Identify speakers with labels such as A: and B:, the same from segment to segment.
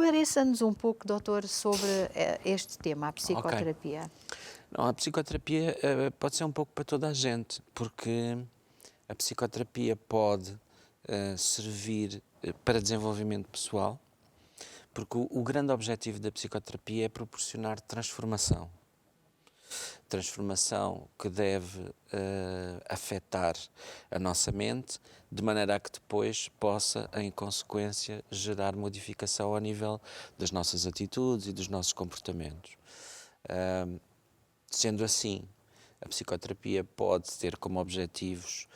A: Esclareça-nos um pouco, doutor, sobre este tema, a psicoterapia.
B: Não, a psicoterapia pode ser um pouco para toda a gente, porque a psicoterapia pode servir para desenvolvimento pessoal, porque o grande objetivo da psicoterapia é proporcionar transformação. Transformação que deve afetar a nossa mente, de maneira a que depois possa, em consequência, gerar modificação ao nível das nossas atitudes e dos nossos comportamentos. Sendo assim, a psicoterapia pode ter como objetivos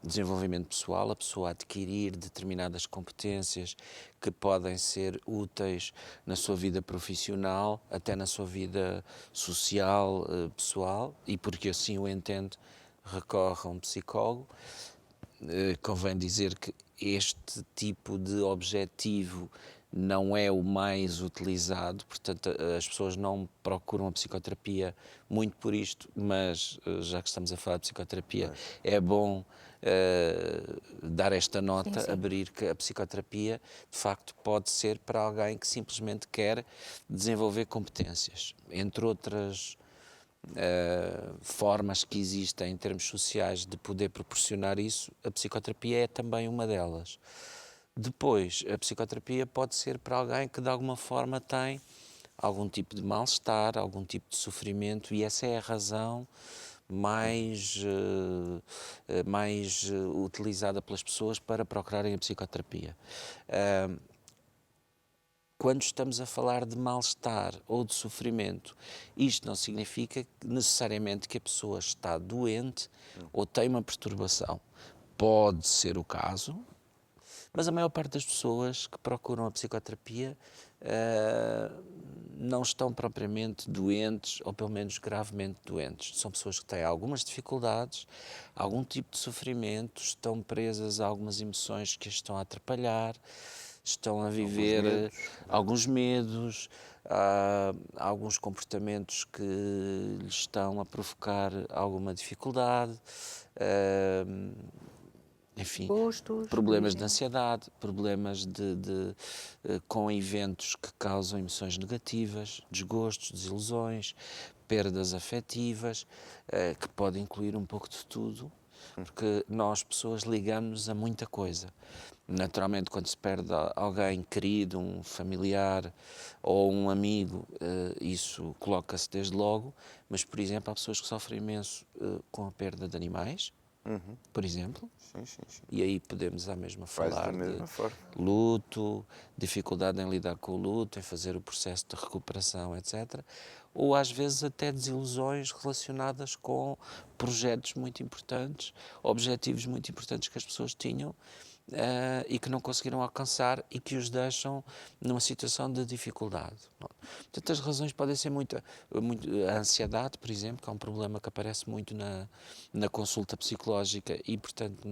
B: desenvolvimento pessoal, a pessoa adquirir determinadas competências que podem ser úteis na sua vida profissional, até na sua vida social, pessoal, e porque assim o entende, recorre a um psicólogo. Convém dizer que este tipo de objetivo não é o mais utilizado, portanto as pessoas não procuram a psicoterapia muito por isto, mas já que estamos a falar de psicoterapia, é bom dar esta nota,
A: Sim.
B: abrir que a psicoterapia de facto pode ser para alguém que simplesmente quer desenvolver competências, entre outras formas que existem em termos sociais de poder proporcionar isso, a psicoterapia é também uma delas. Depois, a psicoterapia pode ser para alguém que de alguma forma tem algum tipo de mal-estar, algum tipo de sofrimento, e essa é a razão mais utilizada pelas pessoas para procurarem a psicoterapia. Quando estamos a falar de mal-estar ou de sofrimento, isto não significa necessariamente que a pessoa está doente ou tem uma perturbação. Pode ser o caso, mas a maior parte das pessoas que procuram a psicoterapia não estão propriamente doentes, ou pelo menos gravemente doentes. São pessoas que têm algumas dificuldades, algum tipo de sofrimento, estão presas a algumas emoções que as estão a atrapalhar, estão a viver alguns medos, alguns comportamentos que lhes estão a provocar alguma dificuldade, enfim,
A: Gostos,
B: problemas de ansiedade, problemas com eventos que causam emoções negativas, desgostos, desilusões, perdas afetivas, que podem incluir um pouco de tudo, porque nós, pessoas, ligamos a muita coisa. Naturalmente, quando se perde alguém querido, um familiar ou um amigo, isso coloca-se desde logo, mas, por exemplo, há pessoas que sofrem imenso com a perda de animais, por exemplo,
C: Sim.
B: e aí podemos à mesma falar
C: da mesma
B: de
C: forma.
B: luto, dificuldade em lidar com o luto, em fazer o processo de recuperação, etc. Ou às vezes até desilusões relacionadas com projetos muito importantes, objetivos muito importantes que as pessoas tinham e que não conseguiram alcançar e que os deixam numa situação de dificuldade. Portanto, as razões podem ser muito a ansiedade, por exemplo, que é um problema que aparece muito na consulta psicológica e, portanto,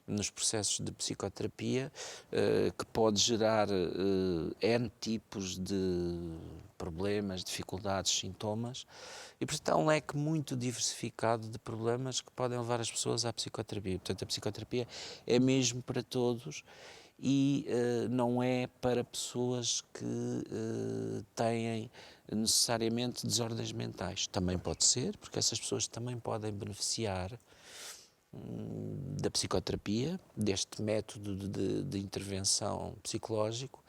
B: nos processos de psicoterapia, que pode gerar N tipos de problemas, dificuldades, sintomas, e portanto há um leque muito diversificado de problemas que podem levar as pessoas à psicoterapia. Portanto, a psicoterapia é mesmo para todos e não é para pessoas que têm necessariamente desordens mentais. Também pode ser, porque essas pessoas também podem beneficiar da psicoterapia, deste método de intervenção psicológico,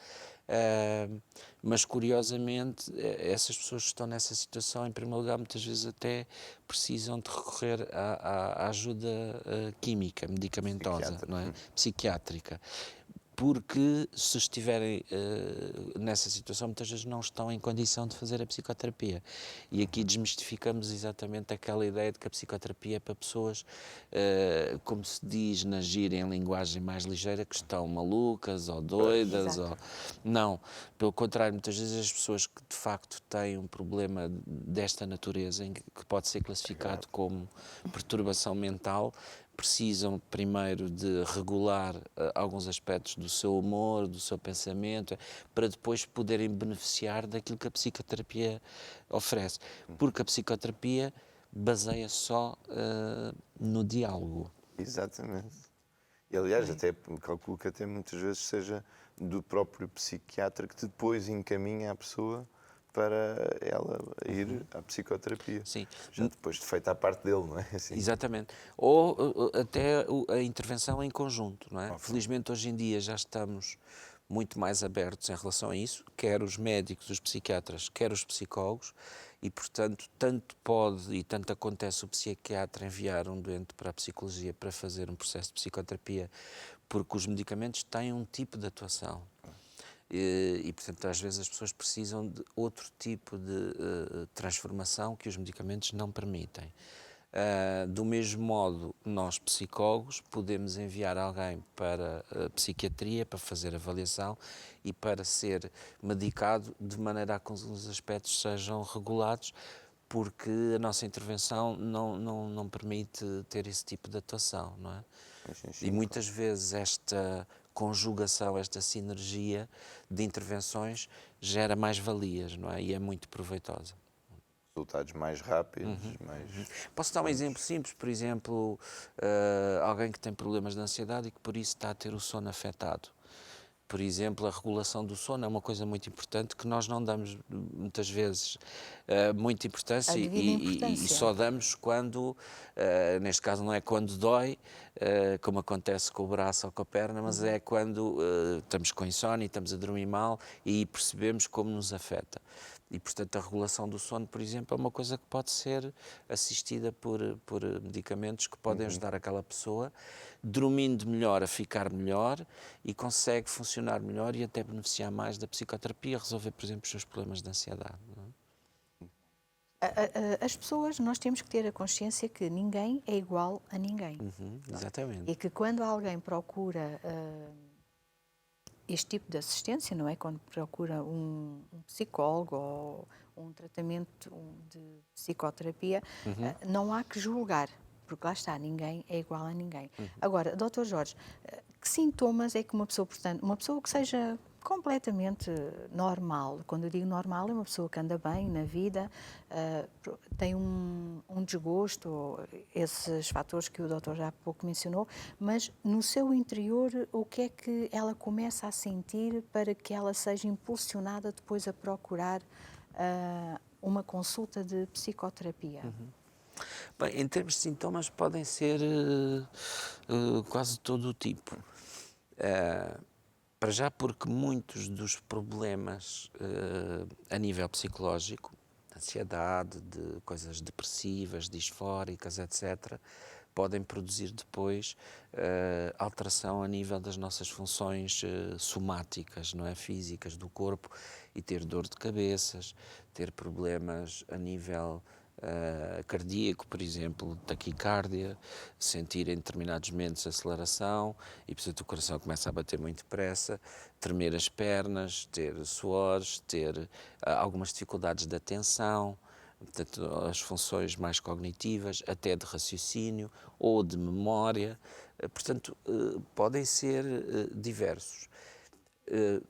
B: mas curiosamente essas pessoas que estão nessa situação, em primeiro lugar, muitas vezes até precisam de recorrer à ajuda química, medicamentosa, não é? Psiquiátrica. Porque se estiverem nessa situação, muitas vezes não estão em condição de fazer a psicoterapia. E aqui desmistificamos exatamente aquela ideia de que a psicoterapia é para pessoas, como se diz na gíria em linguagem mais ligeira, que estão malucas ou doidas. Não, pelo contrário, muitas vezes as pessoas que de facto têm um problema desta natureza, que pode ser classificado como perturbação mental, precisam primeiro de regular alguns aspectos do seu humor, do seu pensamento, para depois poderem beneficiar daquilo que a psicoterapia oferece. Porque a psicoterapia baseia só no diálogo.
C: Exatamente. E aliás, até calculo que até muitas vezes seja do próprio psiquiatra que depois encaminha a pessoa para ela ir à psicoterapia.
B: Sim.
C: Já depois de feita a parte dele, não é? Assim.
B: Exatamente. Ou até a intervenção em conjunto, não é?
C: Ok.
B: Felizmente hoje em dia já estamos muito mais abertos em relação a isso, quer os médicos, os psiquiatras, quer os psicólogos, e portanto tanto pode e tanto acontece o psiquiatra enviar um doente para a psicologia para fazer um processo de psicoterapia, porque os medicamentos têm um tipo de atuação. Portanto, às vezes as pessoas precisam de outro tipo de transformação que os medicamentos não permitem. Do mesmo modo, nós psicólogos podemos enviar alguém para a psiquiatria para fazer avaliação e para ser medicado de maneira a que os aspectos sejam regulados, porque a nossa intervenção não permite ter esse tipo de atuação, não é? E muitas vezes esta conjugação, esta sinergia de intervenções gera mais valias, não é? E é muito proveitosa.
C: Resultados mais rápidos, mais...
B: Posso dar um exemplo simples, por exemplo, alguém que tem problemas de ansiedade e que por isso está a ter o sono afetado. Por exemplo, a regulação do sono é uma coisa muito importante que nós não damos muitas vezes muita importância,
A: A devida importância.
B: e só damos quando, neste caso não é quando dói, como acontece com o braço ou com a perna, mas é quando estamos com insónia, estamos a dormir mal e percebemos como nos afeta. E, portanto, a regulação do sono, por exemplo, é uma coisa que pode ser assistida por medicamentos que podem ajudar aquela pessoa, dormindo melhor, a ficar melhor e consegue funcionar melhor e até beneficiar mais da psicoterapia, resolver, por exemplo, os seus problemas de ansiedade. Não é?
A: As pessoas, nós temos que ter a consciência que ninguém é igual a ninguém.
B: Exatamente.
A: E que quando alguém procura este tipo de assistência, não é? Quando procura um psicólogo ou um tratamento de psicoterapia, não há que julgar, porque lá está, ninguém é igual a ninguém. Agora, Dr. Jorge, que sintomas é que uma pessoa, portanto, uma pessoa que seja completamente normal, quando eu digo normal, é uma pessoa que anda bem na vida, tem um desgosto, esses fatores que o doutor já há pouco mencionou, mas no seu interior, o que é que ela começa a sentir para que ela seja impulsionada depois a procurar uma consulta de psicoterapia?
B: Bem, em termos de sintomas, podem ser quase todo o tipo. Para já porque muitos dos problemas a nível psicológico, ansiedade, de coisas depressivas, disfóricas, etc., podem produzir depois alteração a nível das nossas funções somáticas, não é? Físicas do corpo, e ter dor de cabeças, ter problemas a nível cardíaco, por exemplo, taquicardia, sentir em determinados momentos aceleração e, portanto, o coração começa a bater muito depressa, tremer as pernas, ter suores, ter algumas dificuldades de atenção, portanto, as funções mais cognitivas, até de raciocínio ou de memória, portanto, podem ser diversos.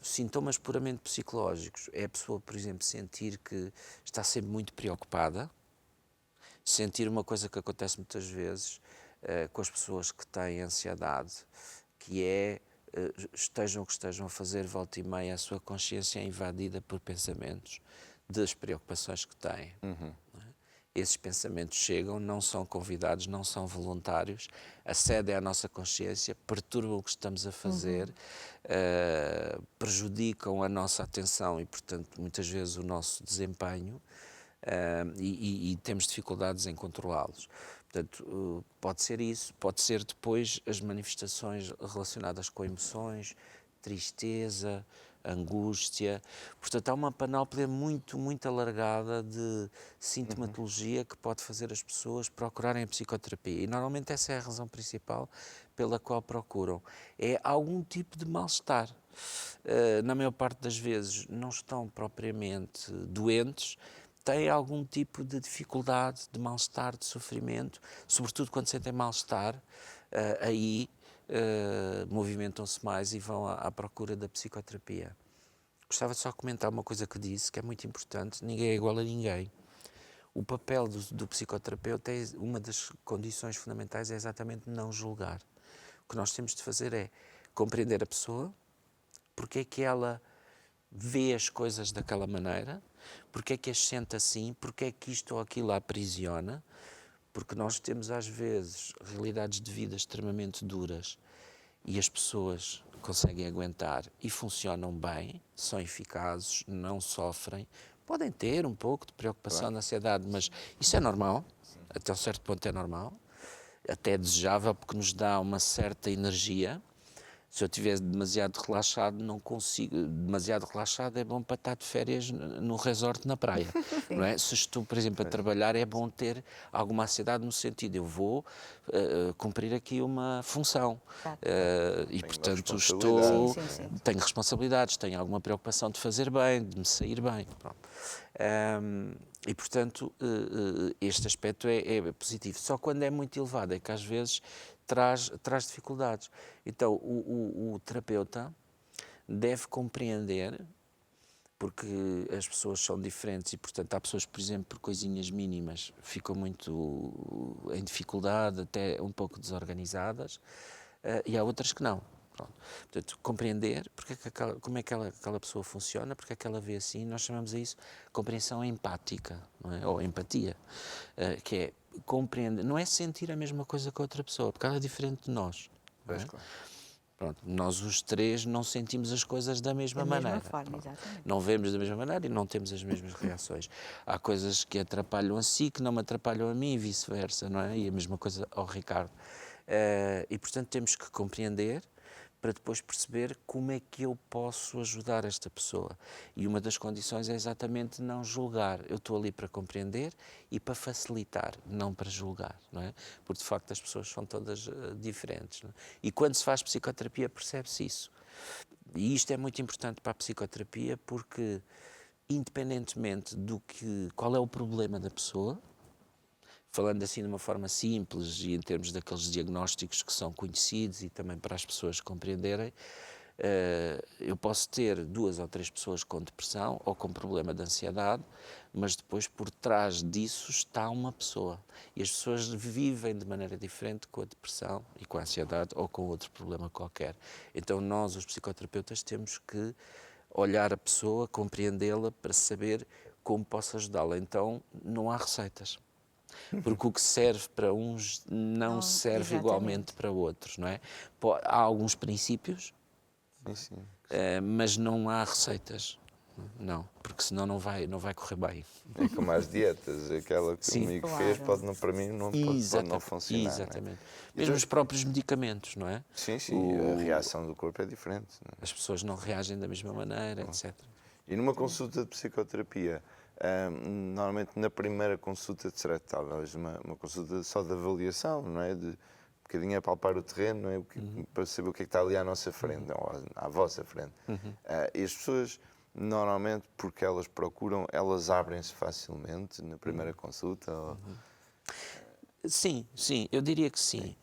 B: Sintomas puramente psicológicos é a pessoa, por exemplo, sentir que está sempre muito preocupada, sentir uma coisa que acontece muitas vezes com as pessoas que têm ansiedade, que é, estejam o que estejam a fazer, volta e meia, a sua consciência é invadida por pensamentos das preocupações que têm. Não é? Esses pensamentos chegam, não são convidados, não são voluntários, acedem à nossa consciência, perturbam o que estamos a fazer, prejudicam a nossa atenção e, portanto, muitas vezes o nosso desempenho, e temos dificuldades em controlá-los. Portanto, pode ser isso, pode ser depois as manifestações relacionadas com emoções, tristeza, angústia. Portanto, há uma panóplia muito, muito alargada de sintomatologia que pode fazer as pessoas procurarem a psicoterapia. E normalmente essa é a razão principal pela qual procuram. É algum tipo de mal-estar. Na maior parte das vezes não estão propriamente doentes, têm algum tipo de dificuldade, de mal-estar, de sofrimento, sobretudo quando sentem mal-estar, aí movimentam-se mais e vão à procura da psicoterapia. Gostava de só comentar uma coisa que disse, que é muito importante: ninguém é igual a ninguém. O papel do psicoterapeuta, uma das condições fundamentais é exatamente não julgar. O que nós temos de fazer é compreender a pessoa, porque é que ela vê as coisas daquela maneira, porque é que as sente assim, porque é que isto ou aquilo a aprisiona, porque nós temos às vezes realidades de vida extremamente duras e as pessoas conseguem aguentar e funcionam bem, são eficazes, não sofrem, podem ter um pouco de preocupação, de ansiedade, mas isso é normal, até um certo ponto é normal, até é desejável porque nos dá uma certa energia. Se eu estiver demasiado relaxado, não consigo. Demasiado relaxado é bom para estar de férias no resort na praia, não é? Se estou, por exemplo, a trabalhar, é bom ter alguma ansiedade no sentido, eu vou cumprir aqui uma função. E, portanto, tenho responsabilidades, tenho alguma preocupação de fazer bem, de me sair bem. Pronto. E, portanto, este aspecto é positivo. Só quando é muito elevado é que, às vezes, traz dificuldades. Então, o terapeuta deve compreender, porque as pessoas são diferentes e, portanto, há pessoas, por exemplo, por coisinhas mínimas, ficam muito em dificuldade, até um pouco desorganizadas, e há outras que não. Pronto. Portanto, compreender como é que aquela pessoa funciona, porque é que ela vê assim, nós chamamos a isso compreensão empática, não é? Ou empatia, que é compreender, não é sentir a mesma coisa que a outra pessoa, porque ela é diferente de nós. Não é?
C: Claro.
B: Pronto, nós os três não sentimos as coisas da mesma maneira.
A: Da mesma forma, exatamente.
B: Não vemos da mesma maneira e não temos as mesmas reações. Há coisas que atrapalham a si que não me atrapalham a mim e vice-versa, não é? E a mesma coisa ao Ricardo. E, portanto, temos que compreender para depois perceber como é que eu posso ajudar esta pessoa. E uma das condições é exatamente não julgar. Eu estou ali para compreender e para facilitar, não para julgar, não é? Porque, de facto, as pessoas são todas diferentes. Não é? E quando se faz psicoterapia, percebe-se isso. E isto é muito importante para a psicoterapia porque, independentemente qual é o problema da pessoa, falando assim de uma forma simples e em termos daqueles diagnósticos que são conhecidos e também para as pessoas compreenderem, eu posso ter 2 ou 3 pessoas com depressão ou com problema de ansiedade, mas depois por trás disso está uma pessoa. E as pessoas vivem de maneira diferente com a depressão e com a ansiedade ou com outro problema qualquer. Então nós, os psicoterapeutas, temos que olhar a pessoa, compreendê-la para saber como posso ajudá-la. Então não há receitas. Porque o que serve para uns não serve igualmente para outros, não é? Há alguns princípios,
C: Sim.
B: mas não há receitas. Não, porque senão não vai correr bem.
C: É como as dietas, aquela que
B: Sim.
C: o amigo
A: Claro.
C: fez, para mim pode não funcionar.
B: Exatamente.
C: Não é?
B: Mesmo os próprios medicamentos, não é?
C: Sim, a reação do corpo é diferente. Não é?
B: As pessoas não reagem da mesma maneira, etc.
C: E numa consulta de psicoterapia, normalmente na primeira consulta será talvez uma consulta só de avaliação, não é? De um bocadinho apalpar o terreno, não é? Para saber o que é que está ali à nossa frente, ou à vossa frente. E as pessoas, normalmente, porque elas procuram, elas abrem-se facilmente na primeira consulta? Ou...
B: Sim, eu diria que sim.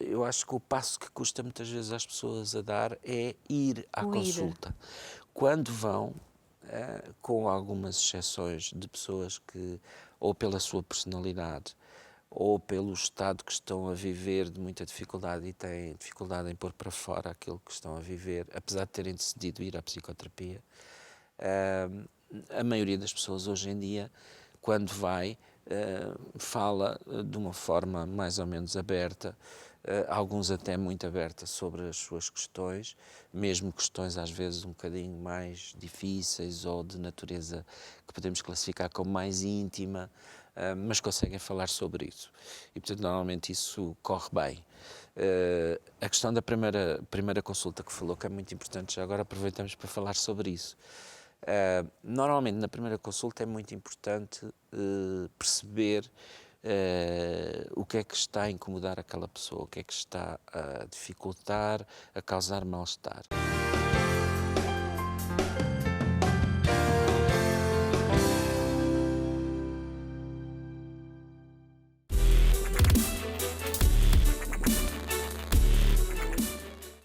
B: Eu acho que o passo que custa muitas vezes às pessoas a dar é ir à consulta. Quando vão, com algumas exceções de pessoas que, ou pela sua personalidade, ou pelo estado que estão a viver de muita dificuldade e têm dificuldade em pôr para fora aquilo que estão a viver, apesar de terem decidido ir à psicoterapia, a maioria das pessoas hoje em dia, quando vai, fala de uma forma mais ou menos aberta, alguns até muito aberta sobre as suas questões, mesmo questões às vezes um bocadinho mais difíceis ou de natureza que podemos classificar como mais íntima, mas conseguem falar sobre isso. E, portanto, normalmente isso corre bem. A questão da primeira consulta que falou, que é muito importante, já agora aproveitamos para falar sobre isso. Normalmente, na primeira consulta é muito importante perceber o que é que está a incomodar aquela pessoa, o que é que está a dificultar, a causar mal-estar.